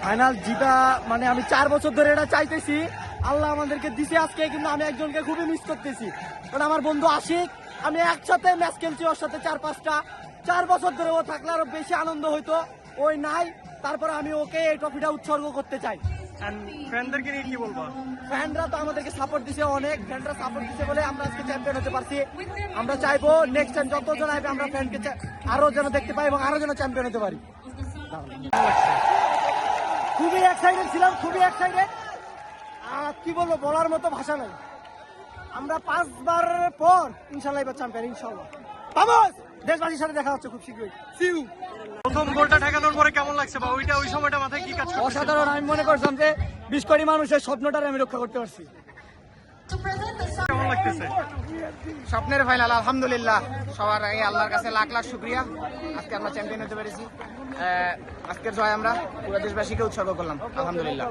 Final জিতা মানে আমি 4 বছর ধরে এটা চাইতেছি, আল্লাহ আমাদেরকে দিছে আজকে, কিন্তু আমি একজনকে খুবই মিস করতেছি। কারণ আমার বন্ধু আশিক, আমি একসাথে ম্যাচ খেলছি ওর সাথে 4-5টা, 4 বছর ধরে ও থাকলে আরো বেশি আনন্দ হইতো, ওই নাই। তারপরে আমি ওকে এই ট্রফিটা উৎসর্গ করতে চাই। ফ্যানদেরকে নিয়ে কি বলবো? ফ্যানরা তো আমাদেরকে সাপোর্ট দিছে, অনেক ফ্যানরা সাপোর্ট দিছে বলে আমরা আজকে চ্যাম্পিয়ন হতে পারছি। আমরা চাইবো নেক্সট টাইম যতজন আসবে আমরা ফ্যানকে আরো যেন দেখতে পাই এবং আরো যেন চ্যাম্পিয়ন হতে পারি। খুবই এক্সাইটেড ছিলাম, খুবই এক্সাইটেড। কি বলবো, বলার মতো ভাষা নাই। আমরা 5 বার পর ইনশাল্লাহ এবার চ্যাম্পিয়ন, ইনশাল্লাহ। ভামোস! দেশবাসীর সাথে দেখা হচ্ছে খুব শীঘ্রই। সিউ। প্রথম গোলটা ঠেকানোর পরে কেমন লাগছে, বা ওই সময়টা মাথায় কি কাজ করছে? অসাধারণ। আমি মনে করছিলাম যে 20 কোটি মানুষের স্বপ্নটারে আমি রক্ষা করতে পারছি। কেমন লাগতেছে? স্বপ্নের ফাইনাল, আলহামদুলিল্লাহ। সবার আগে আল্লাহর কাছে লাখ লাখ শুকরিয়া, আজকে আমরা চ্যাম্পিয়ন হতে পেরেছি। আজকের জয় আমরা পুরো দেশবাসীকে উৎসর্গ করলাম, আলহামদুলিল্লাহ।